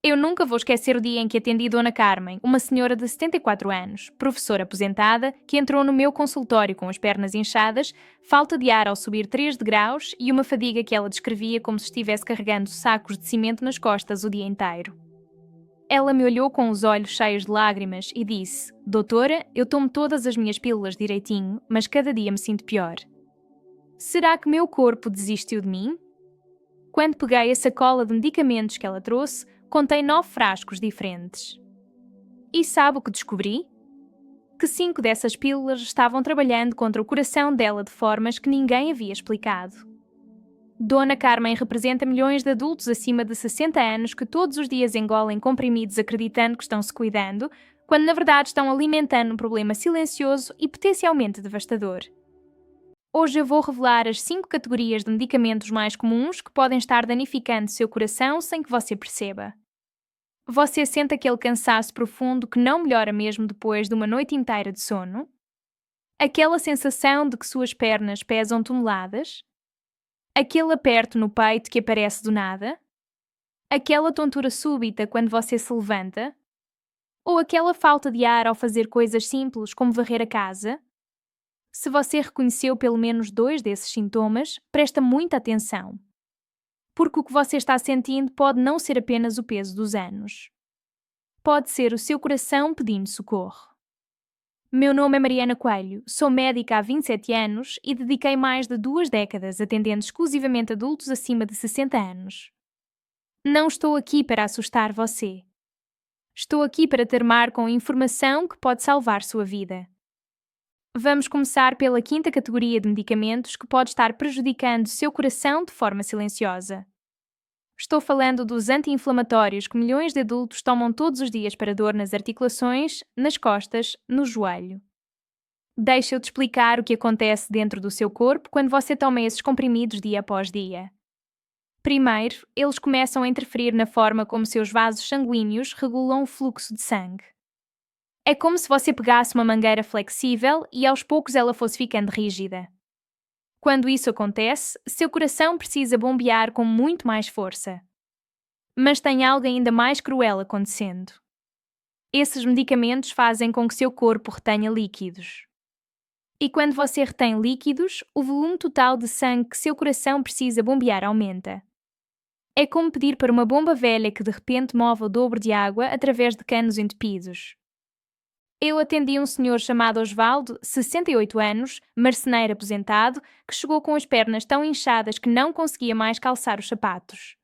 Eu nunca vou esquecer o dia em que atendi Dona Carmen, uma senhora de 74 anos, professora aposentada, que entrou no meu consultório com as pernas inchadas, falta de ar ao subir 3 degraus e uma fadiga que ela descrevia como se estivesse carregando sacos de cimento nas costas o dia inteiro. Ela me olhou com os olhos cheios de lágrimas e disse: Doutora, eu tomo todas as minhas pílulas direitinho, mas cada dia me sinto pior. Será que meu corpo desistiu de mim? Quando peguei a sacola de medicamentos que ela trouxe, contei 9 frascos diferentes. E sabe o que descobri? Que 5 dessas pílulas estavam trabalhando contra o coração dela de formas que ninguém havia explicado. Dona Carmen representa milhões de adultos acima de 60 anos que todos os dias engolem comprimidos acreditando que estão se cuidando, quando na verdade estão alimentando um problema silencioso e potencialmente devastador. Hoje eu vou revelar as 5 categorias de medicamentos mais comuns que podem estar danificando seu coração sem que você perceba. Você sente aquele cansaço profundo que não melhora mesmo depois de uma noite inteira de sono? Aquela sensação de que suas pernas pesam toneladas? Aquele aperto no peito que aparece do nada? Aquela tontura súbita quando você se levanta? Ou aquela falta de ar ao fazer coisas simples como varrer a casa? Se você reconheceu pelo menos 2 desses sintomas, presta muita atenção. Porque o que você está sentindo pode não ser apenas o peso dos anos. Pode ser o seu coração pedindo socorro. Meu nome é Mariana Coelho, sou médica há 27 anos e dediquei mais de 2 décadas atendendo exclusivamente adultos acima de 60 anos. Não estou aqui para assustar você. Estou aqui para te armar com informação que pode salvar sua vida. Vamos começar pela 5ª categoria de medicamentos que pode estar prejudicando seu coração de forma silenciosa. Estou falando dos anti-inflamatórios que milhões de adultos tomam todos os dias para dor nas articulações, nas costas, no joelho. Deixa eu te explicar o que acontece dentro do seu corpo quando você toma esses comprimidos dia após dia. Primeiro, eles começam a interferir na forma como seus vasos sanguíneos regulam o fluxo de sangue. É como se você pegasse uma mangueira flexível e aos poucos ela fosse ficando rígida. Quando isso acontece, seu coração precisa bombear com muito mais força. Mas tem algo ainda mais cruel acontecendo. Esses medicamentos fazem com que seu corpo retenha líquidos. E quando você retém líquidos, o volume total de sangue que seu coração precisa bombear aumenta. É como pedir para uma bomba velha que de repente move o dobro de água através de canos entupidos. Eu atendi um senhor chamado Osvaldo, 68 anos, marceneiro aposentado, que chegou com as pernas tão inchadas que não conseguia mais calçar os sapatos.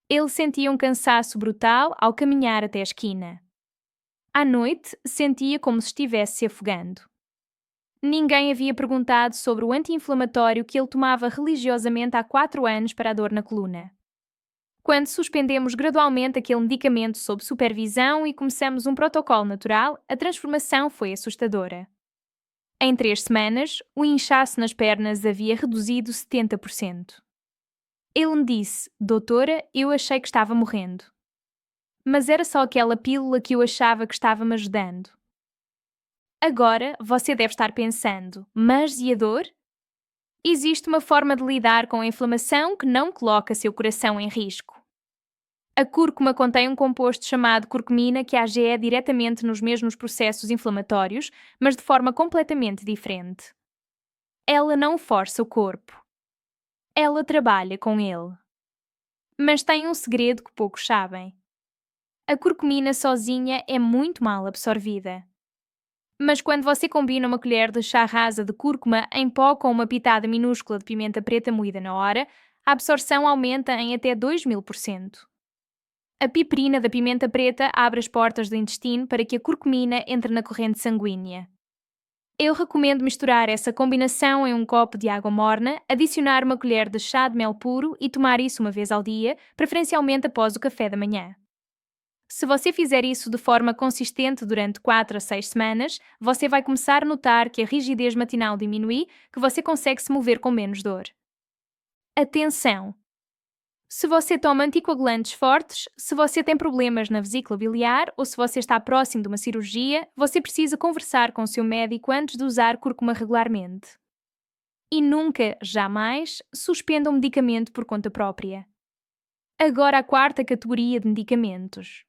Ele sentia um cansaço brutal ao caminhar até a esquina. À noite, sentia como se estivesse se afogando. Ninguém havia perguntado sobre o anti-inflamatório que ele tomava religiosamente há 4 anos para a dor na coluna. Quando suspendemos gradualmente aquele medicamento sob supervisão e começamos um protocolo natural, a transformação foi assustadora. Em 3 semanas, o inchaço nas pernas havia reduzido 70%. Ele me disse: Doutora, eu achei que estava morrendo. Mas era só aquela pílula que eu achava que estava me ajudando. Agora você deve estar pensando: mas e a dor? Existe uma forma de lidar com a inflamação que não coloca seu coração em risco. A cúrcuma contém um composto chamado curcumina que age diretamente nos mesmos processos inflamatórios, mas de forma completamente diferente. Ela não força o corpo. Ela trabalha com ele. Mas tem um segredo que poucos sabem. A curcumina sozinha é muito mal absorvida. Mas quando você combina uma colher de chá rasa de cúrcuma em pó com uma pitada minúscula de pimenta preta moída na hora, a absorção aumenta em até 2000%. A piperina da pimenta preta abre as portas do intestino para que a curcumina entre na corrente sanguínea. Eu recomendo misturar essa combinação em um copo de água morna, adicionar uma colher de chá de mel puro e tomar isso uma vez ao dia, preferencialmente após o café da manhã. Se você fizer isso de forma consistente durante 4 a 6 semanas, você vai começar a notar que a rigidez matinal diminui, que você consegue se mover com menos dor. Atenção! Se você toma anticoagulantes fortes, se você tem problemas na vesícula biliar ou se você está próximo de uma cirurgia, você precisa conversar com o seu médico antes de usar cúrcuma regularmente. E nunca, jamais, suspenda um medicamento por conta própria. Agora a quarta categoria de medicamentos.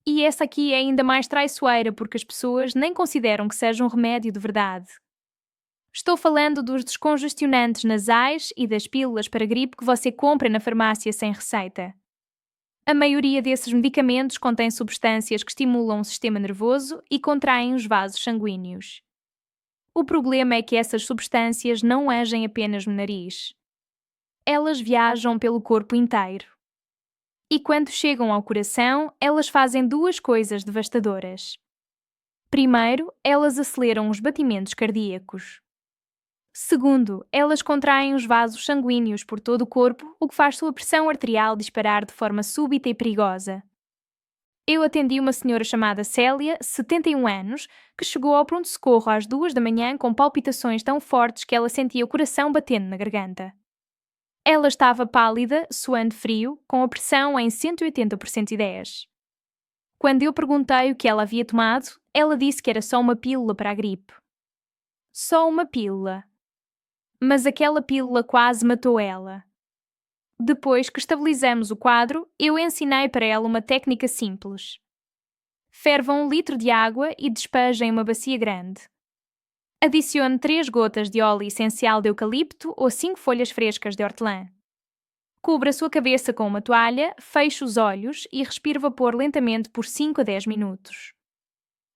E essa aqui é ainda mais traiçoeira porque as pessoas nem consideram que seja um remédio de verdade. Estou falando dos descongestionantes nasais e das pílulas para gripe que você compra na farmácia sem receita. A maioria desses medicamentos contém substâncias que estimulam o sistema nervoso e contraem os vasos sanguíneos. O problema é que essas substâncias não agem apenas no nariz. Elas viajam pelo corpo inteiro. E quando chegam ao coração, elas fazem duas coisas devastadoras. Primeiro, elas aceleram os batimentos cardíacos. Segundo, elas contraem os vasos sanguíneos por todo o corpo, o que faz sua pressão arterial disparar de forma súbita e perigosa. Eu atendi uma senhora chamada Célia, 71 anos, que chegou ao pronto-socorro às 2 da manhã com palpitações tão fortes que ela sentia o coração batendo na garganta. Ela estava pálida, suando frio, com a pressão em 180 por 110. Quando eu perguntei o que ela havia tomado, ela disse que era só uma pílula para a gripe. Só uma pílula. Mas aquela pílula quase matou ela. Depois que estabilizamos o quadro, eu ensinei para ela uma técnica simples. Ferva 1 litro de água e despeje em uma bacia grande. Adicione 3 gotas de óleo essencial de eucalipto ou 5 folhas frescas de hortelã. Cubra a sua cabeça com uma toalha, feche os olhos e respire vapor lentamente por 5 a 10 minutos.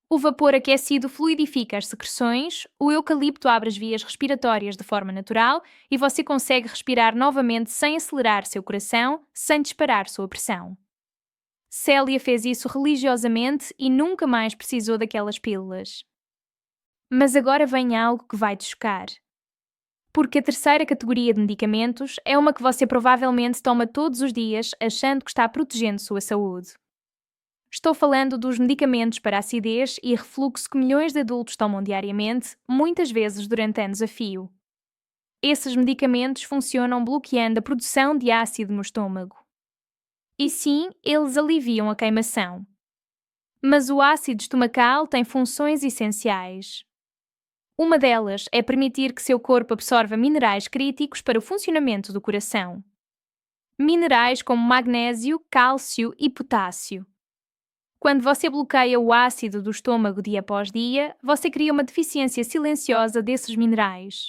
O vapor aquecido fluidifica as secreções, o eucalipto abre as vias respiratórias de forma natural e você consegue respirar novamente sem acelerar seu coração, sem disparar sua pressão. Célia fez isso religiosamente e nunca mais precisou daquelas pílulas. Mas agora vem algo que vai te chocar. Porque a terceira categoria de medicamentos é uma que você provavelmente toma todos os dias achando que está protegendo sua saúde. Estou falando dos medicamentos para acidez e refluxo que milhões de adultos tomam diariamente, muitas vezes durante anos a fio. Esses medicamentos funcionam bloqueando a produção de ácido no estômago. E sim, eles aliviam a queimação. Mas o ácido estomacal tem funções essenciais. Uma delas é permitir que seu corpo absorva minerais críticos para o funcionamento do coração. Minerais como magnésio, cálcio e potássio. Quando você bloqueia o ácido do estômago dia após dia, você cria uma deficiência silenciosa desses minerais.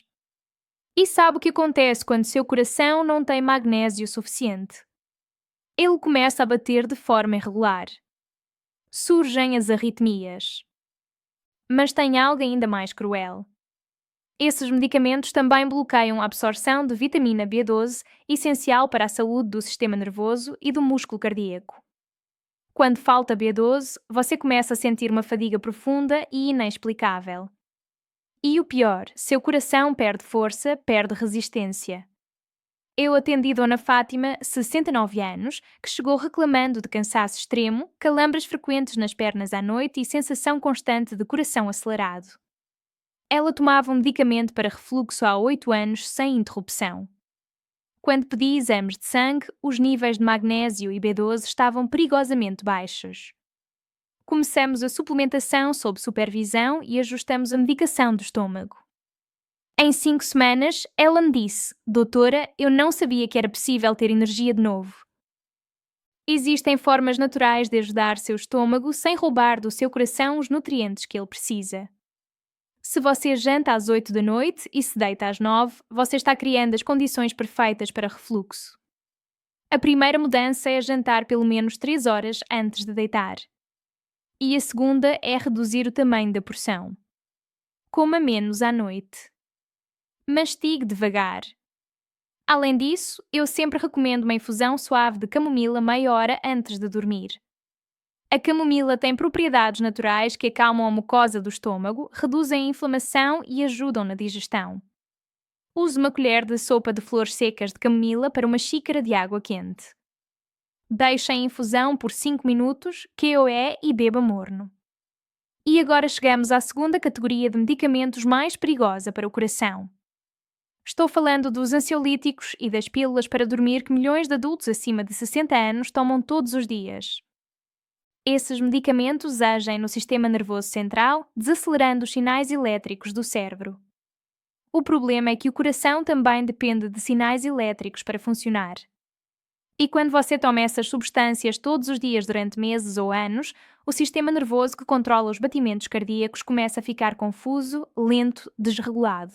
E sabe o que acontece quando seu coração não tem magnésio suficiente? Ele começa a bater de forma irregular. Surgem as arritmias. Mas tem algo ainda mais cruel. Esses medicamentos também bloqueiam a absorção de vitamina B12, essencial para a saúde do sistema nervoso e do músculo cardíaco. Quando falta B12, você começa a sentir uma fadiga profunda e inexplicável. E o pior, seu coração perde força, perde resistência. Eu atendi Dona Fátima, 69 anos, que chegou reclamando de cansaço extremo, calambres frequentes nas pernas à noite e sensação constante de coração acelerado. Ela tomava um medicamento para refluxo há 8 anos sem interrupção. Quando pedi exames de sangue, os níveis de magnésio e B12 estavam perigosamente baixos. Começamos a suplementação sob supervisão e ajustamos a medicação do estômago. Em 5 semanas, ela me disse: "Doutora, eu não sabia que era possível ter energia de novo." Existem formas naturais de ajudar seu estômago sem roubar do seu coração os nutrientes que ele precisa. Se você janta às 8 da noite e se deita às 9, você está criando as condições perfeitas para refluxo. A primeira mudança é jantar pelo menos 3 horas antes de deitar. E a segunda é reduzir o tamanho da porção. Coma menos à noite. Mastigue devagar. Além disso, eu sempre recomendo uma infusão suave de camomila meia hora antes de dormir. A camomila tem propriedades naturais que acalmam a mucosa do estômago, reduzem a inflamação e ajudam na digestão. Use uma colher de sopa de flores secas de camomila para uma xícara de água quente. Deixe em infusão por 5 minutos, QOE e beba morno. E agora chegamos à segunda categoria de medicamentos mais perigosa para o coração. Estou falando dos ansiolíticos e das pílulas para dormir que milhões de adultos acima de 60 anos tomam todos os dias. Esses medicamentos agem no sistema nervoso central, desacelerando os sinais elétricos do cérebro. O problema é que o coração também depende de sinais elétricos para funcionar. E quando você toma essas substâncias todos os dias durante meses ou anos, o sistema nervoso que controla os batimentos cardíacos começa a ficar confuso, lento, desregulado.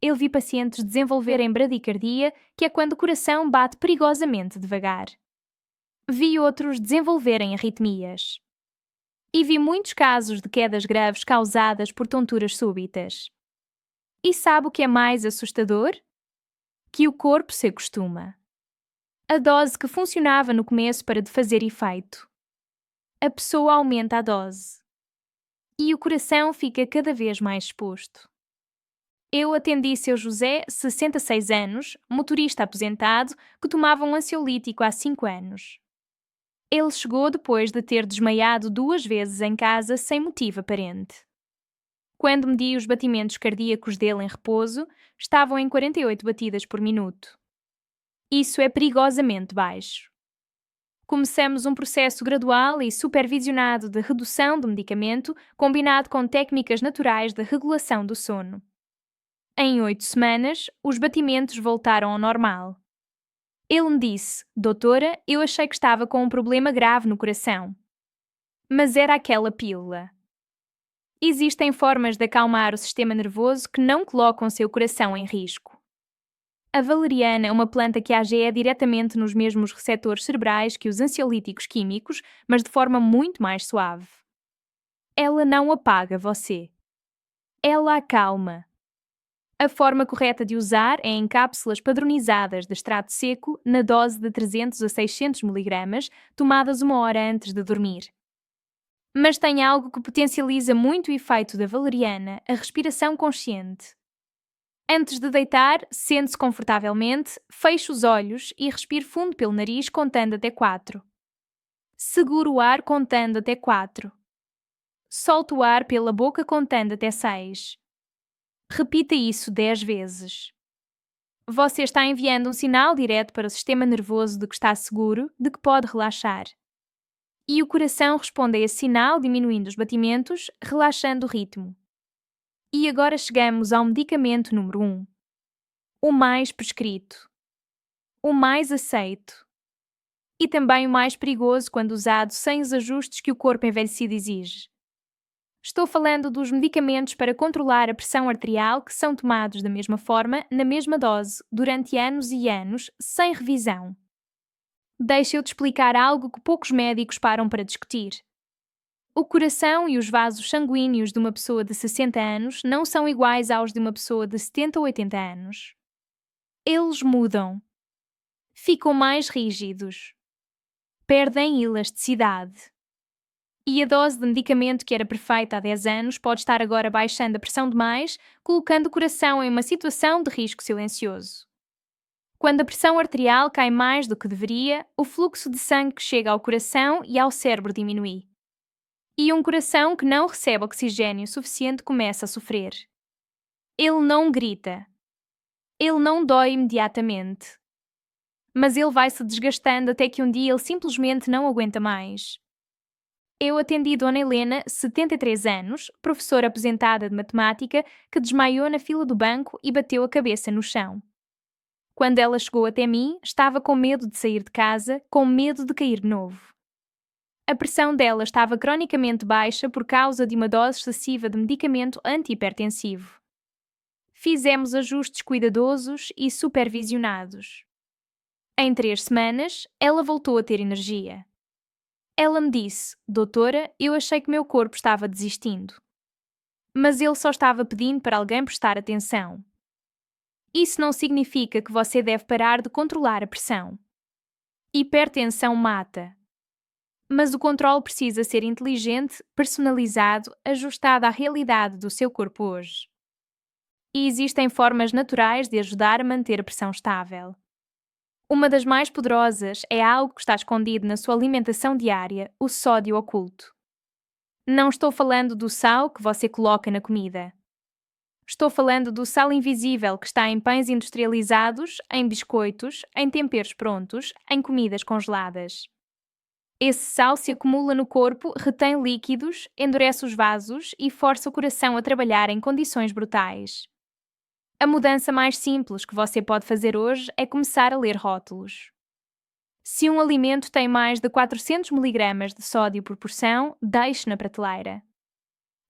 Eu vi pacientes desenvolverem bradicardia, que é quando o coração bate perigosamente devagar. Vi outros desenvolverem arritmias. E vi muitos casos de quedas graves causadas por tonturas súbitas. E sabe o que é mais assustador? Que o corpo se acostuma. A dose que funcionava no começo para de fazer efeito. A pessoa aumenta a dose. E o coração fica cada vez mais exposto. Eu atendi seu José, 66 anos, motorista aposentado, que tomava um ansiolítico há 5 anos. Ele chegou depois de ter desmaiado 2 vezes em casa sem motivo aparente. Quando medi os batimentos cardíacos dele em repouso, estavam em 48 batidas por minuto. Isso é perigosamente baixo. Começamos um processo gradual e supervisionado de redução do medicamento, combinado com técnicas naturais de regulação do sono. Em 8 semanas, os batimentos voltaram ao normal. Ele me disse: Doutora, eu achei que estava com um problema grave no coração. Mas era aquela pílula. Existem formas de acalmar o sistema nervoso que não colocam seu coração em risco. A valeriana é uma planta que age diretamente nos mesmos receptores cerebrais que os ansiolíticos químicos, mas de forma muito mais suave. Ela não apaga você. Ela acalma. A forma correta de usar é em cápsulas padronizadas de extrato seco na dose de 300 a 600 mg, tomadas 1 hora antes de dormir. Mas tem algo que potencializa muito o efeito da valeriana, a respiração consciente. Antes de deitar, sente-se confortavelmente, feche os olhos e respire fundo pelo nariz contando até 4. Segure o ar contando até 4. Solte o ar pela boca contando até 6. Repita isso 10 vezes. Você está enviando um sinal direto para o sistema nervoso de que está seguro, de que pode relaxar. E o coração responde a esse sinal diminuindo os batimentos, relaxando o ritmo. E agora chegamos ao medicamento número 1. O mais prescrito. O mais aceito. E também o mais perigoso quando usado sem os ajustes que o corpo envelhecido exige. Estou falando dos medicamentos para controlar a pressão arterial que são tomados da mesma forma, na mesma dose, durante anos e anos, sem revisão. Deixa eu te explicar algo que poucos médicos param para discutir. O coração e os vasos sanguíneos de uma pessoa de 60 anos não são iguais aos de uma pessoa de 70 ou 80 anos. Eles mudam. Ficam mais rígidos. Perdem elasticidade. E a dose de medicamento que era perfeita há 10 anos pode estar agora baixando a pressão demais, colocando o coração em uma situação de risco silencioso. Quando a pressão arterial cai mais do que deveria, o fluxo de sangue que chega ao coração e ao cérebro diminui. E um coração que não recebe oxigênio suficiente começa a sofrer. Ele não grita. Ele não dói imediatamente. Mas ele vai se desgastando até que um dia ele simplesmente não aguenta mais. Eu atendi Dona Helena, 73 anos, professora aposentada de matemática, que desmaiou na fila do banco e bateu a cabeça no chão. Quando ela chegou até mim, estava com medo de sair de casa, com medo de cair de novo. A pressão dela estava cronicamente baixa por causa de uma dose excessiva de medicamento antihipertensivo. Fizemos ajustes cuidadosos e supervisionados. Em 3 semanas, ela voltou a ter energia. Ela me disse: Doutora, eu achei que meu corpo estava desistindo. Mas ele só estava pedindo para alguém prestar atenção. Isso não significa que você deve parar de controlar a pressão. Hipertensão mata. Mas o controle precisa ser inteligente, personalizado, ajustado à realidade do seu corpo hoje. E existem formas naturais de ajudar a manter a pressão estável. Uma das mais poderosas é algo que está escondido na sua alimentação diária, o sódio oculto. Não estou falando do sal que você coloca na comida. Estou falando do sal invisível que está em pães industrializados, em biscoitos, em temperos prontos, em comidas congeladas. Esse sal se acumula no corpo, retém líquidos, endurece os vasos e força o coração a trabalhar em condições brutais. A mudança mais simples que você pode fazer hoje é começar a ler rótulos. Se um alimento tem mais de 400 mg de sódio por porção, deixe na prateleira.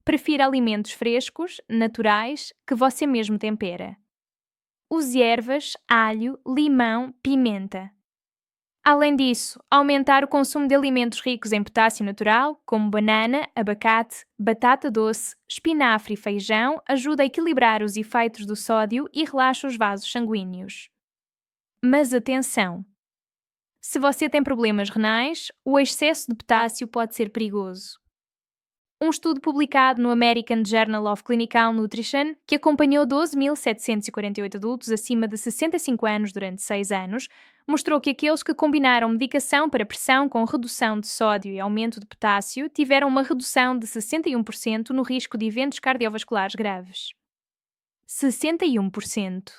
Prefira alimentos frescos, naturais, que você mesmo tempera. Use ervas, alho, limão, pimenta. Além disso, aumentar o consumo de alimentos ricos em potássio natural, como banana, abacate, batata doce, espinafre e feijão, ajuda a equilibrar os efeitos do sódio e relaxa os vasos sanguíneos. Mas atenção! Se você tem problemas renais, o excesso de potássio pode ser perigoso. Um estudo publicado no American Journal of Clinical Nutrition, que acompanhou 12.748 adultos acima de 65 anos durante 6 anos, mostrou que aqueles que combinaram medicação para pressão com redução de sódio e aumento de potássio tiveram uma redução de 61% no risco de eventos cardiovasculares graves. 61%.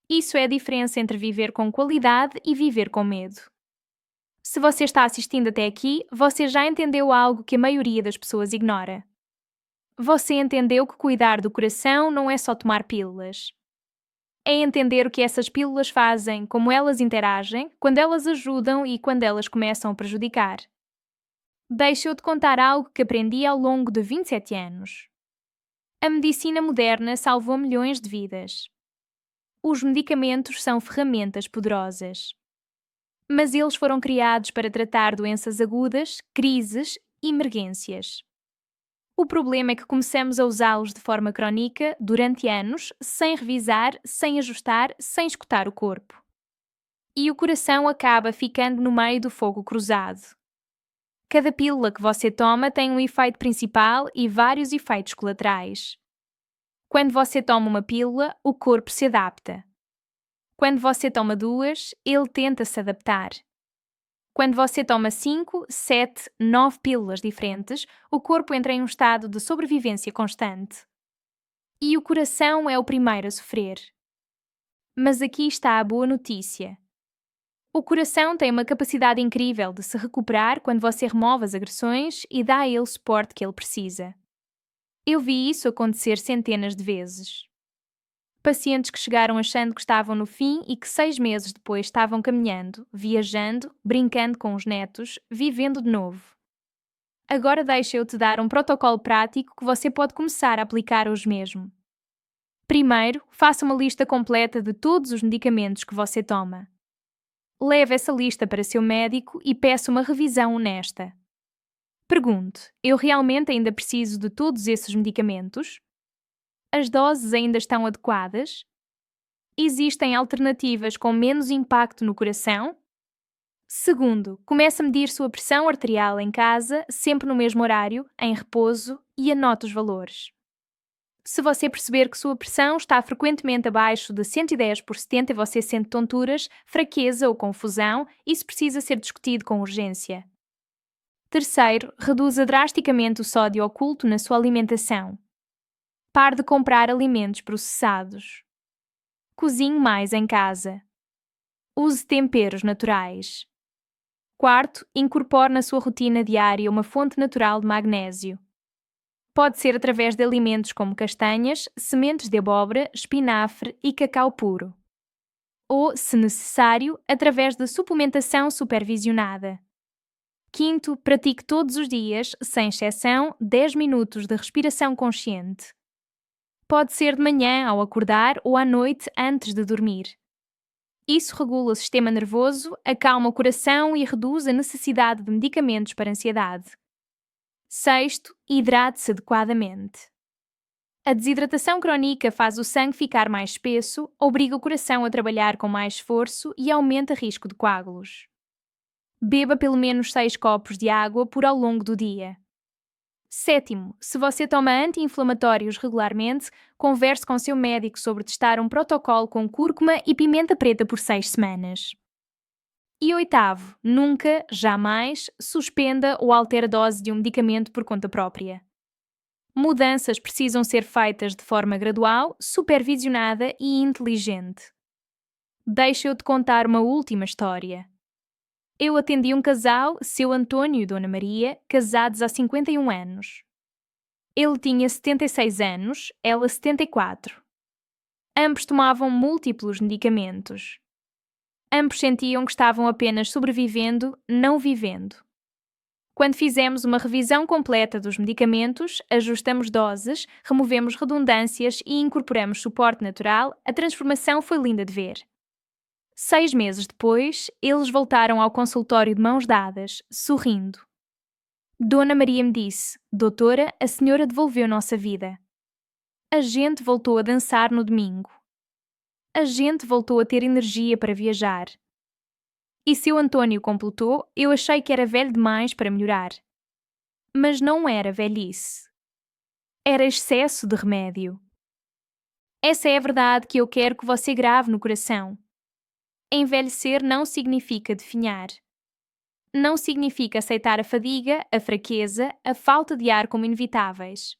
Isso é a diferença entre viver com qualidade e viver com medo. Se você está assistindo até aqui, você já entendeu algo que a maioria das pessoas ignora. Você entendeu que cuidar do coração não é só tomar pílulas. É entender o que essas pílulas fazem, como elas interagem, quando elas ajudam e quando elas começam a prejudicar. Deixa eu te contar algo que aprendi ao longo de 27 anos. A medicina moderna salvou milhões de vidas. Os medicamentos são ferramentas poderosas. Mas eles foram criados para tratar doenças agudas, crises e emergências. O problema é que começamos a usá-los de forma crónica, durante anos, sem revisar, sem ajustar, sem escutar o corpo. E o coração acaba ficando no meio do fogo cruzado. Cada pílula que você toma tem um efeito principal e vários efeitos colaterais. Quando você toma uma pílula, o corpo se adapta. Quando você toma 2, ele tenta se adaptar. Quando você toma 5, 7, 9 pílulas diferentes, o corpo entra em um estado de sobrevivência constante. E o coração é o primeiro a sofrer. Mas aqui está a boa notícia. O coração tem uma capacidade incrível de se recuperar quando você remove as agressões e dá a ele o suporte que ele precisa. Eu vi isso acontecer centenas de vezes. Pacientes que chegaram achando que estavam no fim e que 6 meses depois estavam caminhando, viajando, brincando com os netos, vivendo de novo. Agora deixa eu te dar um protocolo prático que você pode começar a aplicar hoje mesmo. Primeiro, faça uma lista completa de todos os medicamentos que você toma. Leve essa lista para seu médico e peça uma revisão honesta. Pergunte: eu realmente ainda preciso de todos esses medicamentos? As doses ainda estão adequadas? Existem alternativas com menos impacto no coração? Segundo, comece a medir sua pressão arterial em casa, sempre no mesmo horário, em repouso, e anote os valores. Se você perceber que sua pressão está frequentemente abaixo de 110/70 e você sente tonturas, fraqueza ou confusão, isso precisa ser discutido com urgência. Terceiro, reduza drasticamente o sódio oculto na sua alimentação. Pare de comprar alimentos processados. Cozinhe mais em casa. Use temperos naturais. Quarto, incorpore na sua rotina diária uma fonte natural de magnésio. Pode ser através de alimentos como castanhas, sementes de abóbora, espinafre e cacau puro. Ou, se necessário, através de suplementação supervisionada. Quinto, pratique todos os dias, sem exceção, 10 minutos de respiração consciente. Pode ser de manhã ao acordar ou à noite antes de dormir. Isso regula o sistema nervoso, acalma o coração e reduz a necessidade de medicamentos para ansiedade. Sexto, hidrate-se adequadamente. A desidratação crónica faz o sangue ficar mais espesso, obriga o coração a trabalhar com mais esforço e aumenta o risco de coágulos. Beba pelo menos 6 copos de água por ao longo do dia. Sétimo, se você toma anti-inflamatórios regularmente, converse com seu médico sobre testar um protocolo com cúrcuma e pimenta preta por 6 semanas. E oitavo, nunca, jamais, suspenda ou altere a dose de um medicamento por conta própria. Mudanças precisam ser feitas de forma gradual, supervisionada e inteligente. Deixa eu te contar uma última história. Eu atendi um casal, seu Antônio e Dona Maria, casados há 51 anos. Ele tinha 76 anos, ela 74. Ambos tomavam múltiplos medicamentos. Ambos sentiam que estavam apenas sobrevivendo, não vivendo. Quando fizemos uma revisão completa dos medicamentos, ajustamos doses, removemos redundâncias e incorporamos suporte natural, a transformação foi linda de ver. 6 meses depois, eles voltaram ao consultório de mãos dadas, sorrindo. Dona Maria me disse: Doutora, a senhora devolveu nossa vida. A gente voltou a dançar no domingo. A gente voltou a ter energia para viajar. E seu Antônio completou: eu achei que era velho demais para melhorar. Mas não era velhice. Era excesso de remédio. Essa é a verdade que eu quero que você grave no coração. Envelhecer não significa definhar. Não significa aceitar a fadiga, a fraqueza, a falta de ar como inevitáveis.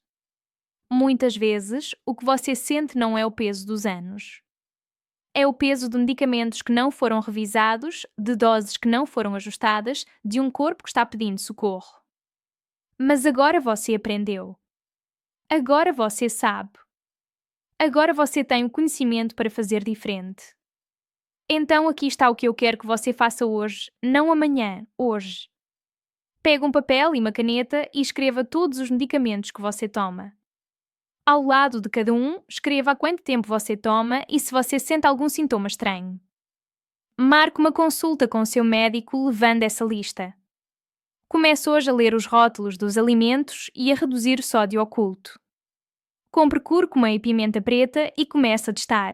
Muitas vezes, o que você sente não é o peso dos anos. É o peso de medicamentos que não foram revisados, de doses que não foram ajustadas, de um corpo que está pedindo socorro. Mas agora você aprendeu. Agora você sabe. Agora você tem o conhecimento para fazer diferente. Então aqui está o que eu quero que você faça hoje, não amanhã, hoje. Pegue um papel e uma caneta e escreva todos os medicamentos que você toma. Ao lado de cada um, escreva há quanto tempo você toma e se você sente algum sintoma estranho. Marque uma consulta com o seu médico levando essa lista. Comece hoje a ler os rótulos dos alimentos e a reduzir o sódio oculto. Compre cúrcuma e pimenta preta e comece a testar.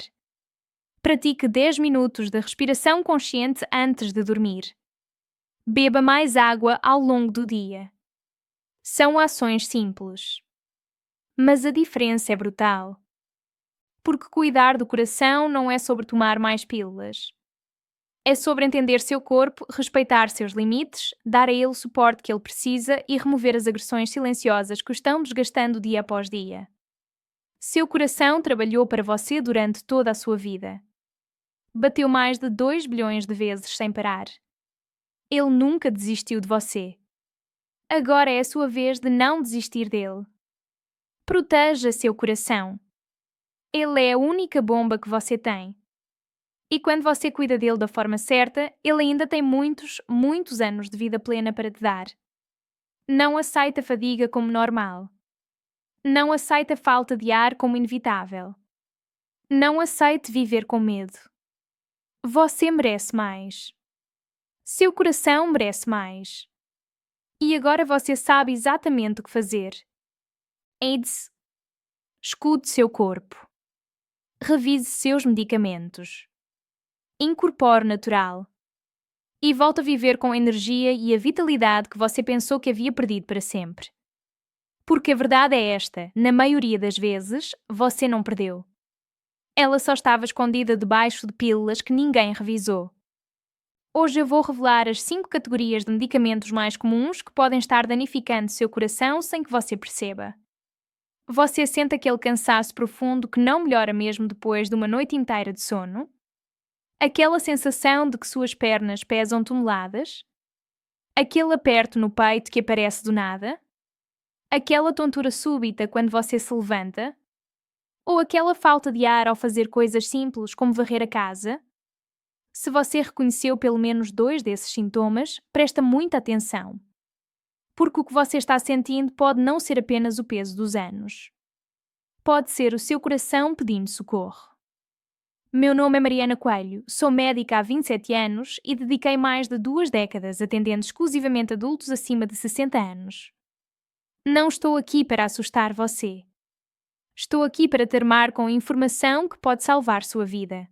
Pratique 10 minutos de respiração consciente antes de dormir. Beba mais água ao longo do dia. São ações simples. Mas a diferença é brutal. Porque cuidar do coração não é sobre tomar mais pílulas. É sobre entender seu corpo, respeitar seus limites, dar a ele o suporte que ele precisa e remover as agressões silenciosas que o estão desgastando dia após dia. Seu coração trabalhou para você durante toda a sua vida. Bateu mais de 2 bilhões de vezes sem parar. Ele nunca desistiu de você. Agora é a sua vez de não desistir dele. Proteja seu coração. Ele é a única bomba que você tem. E quando você cuida dele da forma certa, ele ainda tem muitos, muitos anos de vida plena para te dar. Não aceita a fadiga como normal. Não aceita a falta de ar como inevitável. Não aceite viver com medo. Você merece mais. Seu coração merece mais. E agora você sabe exatamente o que fazer. AIDS. Escute seu corpo. Revise seus medicamentos. Incorpore natural. E volte a viver com a energia e a vitalidade que você pensou que havia perdido para sempre. Porque a verdade é esta, na maioria das vezes, você não perdeu. Ela só estava escondida debaixo de pílulas que ninguém revisou. Hoje eu vou revelar as 5 categorias de medicamentos mais comuns que podem estar danificando seu coração sem que você perceba. Você sente aquele cansaço profundo que não melhora mesmo depois de uma noite inteira de sono? Aquela sensação de que suas pernas pesam toneladas? Aquele aperto no peito que aparece do nada? Aquela tontura súbita quando você se levanta? Ou aquela falta de ar ao fazer coisas simples como varrer a casa? Se você reconheceu pelo menos 2 desses sintomas, presta muita atenção. Porque o que você está sentindo pode não ser apenas o peso dos anos. Pode ser o seu coração pedindo socorro. Meu nome é Mariana Coelho, sou médica há 27 anos e dediquei mais de 2 décadas atendendo exclusivamente adultos acima de 60 anos. Não estou aqui para assustar você. Estou aqui para te armar com informação que pode salvar sua vida.